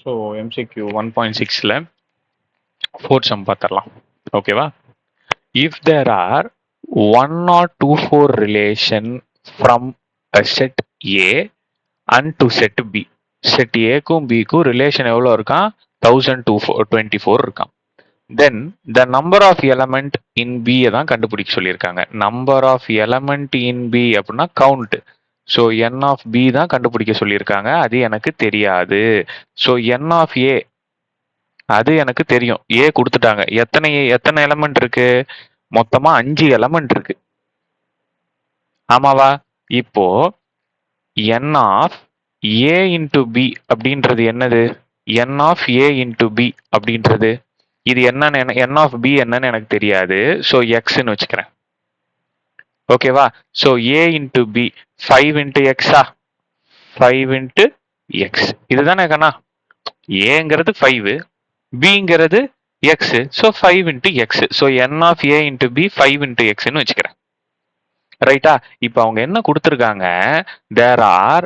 So MCQ 1.6ல fourth sum பார்த்துடலாம். ஓகேவா? If there are 1 or 2 4 relation from a set A and to set B. Set ஏக்கும் பிக்கும் relation எவ்வளோ இருக்கான்? 1024 இருக்கான். Then the number of element in B தான் கண்டுபிடிக்க சொல்லியிருக்காங்க. Number of element in B அப்படின்னா count. So n of B தான் கண்டுபிடிக்க சொல்லியிருக்காங்க. அது எனக்கு தெரியாது. ஸோ என் ஆஃப் ஏ அது எனக்கு தெரியும். ஏ கொடுத்துட்டாங்க. எத்தனை எலமெண்ட் இருக்கு? மொத்தமா 5 எலமெண்ட் இருக்கு. ஆமாவா? இப்போ என் ஆஃப் ஏ இன்டு பி அப்படின்றது என்னது? என் ஆஃப் ஏ இன்டு பி அப்படின்றது இது என்னன்னு என் ஆஃப் பி என்னன்னு எனக்கு தெரியாது. ஸோ எக்ஸ்ன்னு வச்சுக்கிறேன். ஓகேவா? So A into B 5 into எக்ஸா? 5 இன்டு எக்ஸ் இதுதானே கண்ணா? ஏங்கிறது 5, பிங்கிறது x. So 5 into x. So n of A into B 5 into எக்ஸ்ன்னு வச்சுக்கிறேன். ரைட்டா? இப்போ அவங்க என்ன கொடுத்துருக்காங்க? தேர் ஆர்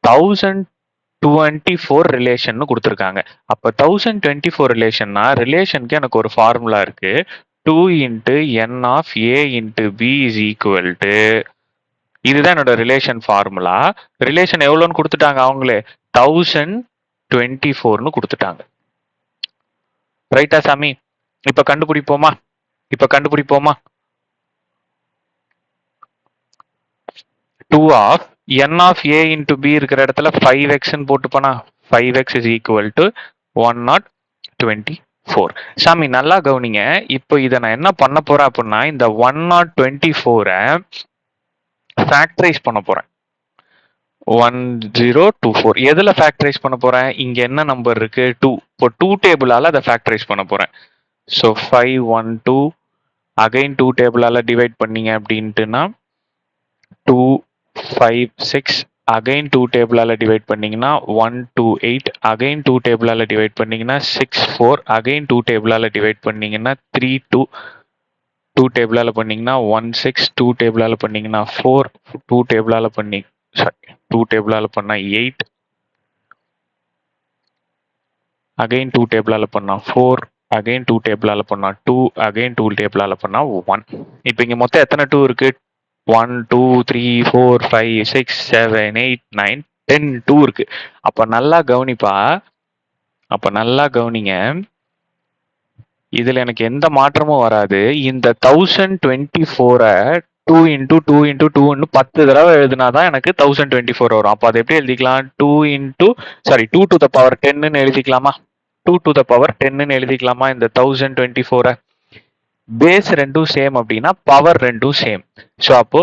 1024 ரிலேஷன் கொடுத்துருக்காங்க. அப்ப 1024 ரிலேஷன்னா ரிலேஷனுக்கு எனக்கு ஒரு ஃபார்முலா இருக்கு. 2 into n of A into b is equal to, இதுதான் என்னோட ரிலேஷன் ஃபார்முலா. ரிலேஷன் எவ்வளோன்னு கொடுத்துட்டாங்க அவங்களே? 1024ன்னு கொடுத்துட்டாங்க. ரைட்டா சாமி? இப்ப கண்டுபிடிப்போமா? 2 of n of A into b இருக்கிற இடத்துல 5xன்னு போட்டு போனா 5x இஸ் ஈக்குவல் டு 124. சாமி நல்லா கவனிங்க. இப்போ இதை நான் என்ன பண்ண போறேன் அப்படின்னா, இந்த 124 ஃபேக்டரைஸ் பண்ண போறேன். 1024 எதுல ஃபேக்டரைஸ் பண்ண போறேன்? இங்க என்ன நம்பர் இருக்கு? 2. இப்போ 2 டேபிளால அதை ஃபேக்டரைஸ் பண்ண போறேன். ஸோ 512 அகைன் 2 டேபிளால டிவைட் பண்ணீங்க அப்படின்ட்டுனா 256 அகைன் 2 டேபிளால டிவைட் பண்ணீங்கன்னா 128 அகைன் 2 டேபிளால டிவைட் பண்ணீங்கன்னா 64 அகைன் 2 டேபிளால டிவைட் பண்ணீங்கன்னா 32 2 டேபிளால பண்ணீங்கன்னா 16 2 டேபிளால பண்ணீங்கன்னா 4 2 டேபிளால பண்ணி 2 டேபிளால பண்ணா 8 அகைன் 2 டேபிளால பண்ணா 4 அகைன் 2 டேபிளால பண்ணா 2 அகைன் 2 டேபிளால பண்ணா 1. இப்போ இங்க மொத்தம் எத்தனை 2 இருக்கு? 1 2 3 4 5 6 7 8 9 10 2 இருக்கு. அப்ப நல்லா கவனிப்பா. நல்லா கவனிங்க. இதுல எனக்கு எந்த மாற்றமும் வராது. இந்த 1024 2 இன்டூ 2 இன்டூ 2ன்னு 10 தடவை எழுதினாதான் எனக்கு 1024 வரும். அப்ப அதை எப்படி எழுதிக்கலாம்? 2 டு த பவர் 10ன்னு எழுதிக்கலாமா? 2 டு த பவர் 10ன்னு எழுதிக்கலாமா? இந்த 1024 பேஸ் ரெண்டும் சேம் அப்படின்னா பவர் ரெண்டும் சேம். ஸோ அப்போ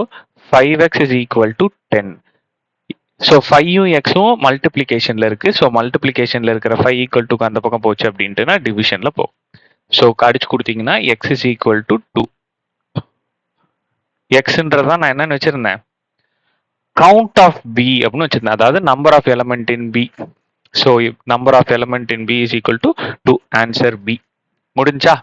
5x is equal to 10. So 5யும் எக்ஸும் மல்டிப்ளிகேஷன்ல இருக்கு. ஸோ மல்டிப்ளிகேஷன்ல இருக்கிற 5 ஈக்குவல் டுக்கு அந்த பக்கம் போச்சு அப்படின்ட்டுனா டிவிஷன்ல போகும். ஸோ கடிச்சு கொடுத்தீங்கன்னா x இஸ் ஈக்குவல் டு 2. எக்ஸ்ன்றதான் நான் என்னன்னு வச்சிருந்தேன்? கவுண்ட் ஆஃப் பி அப்படின்னு வச்சிருந்தேன். அதாவது number of element in b. So number of element in b is equal to 2. Answer b. முடிஞ்சா?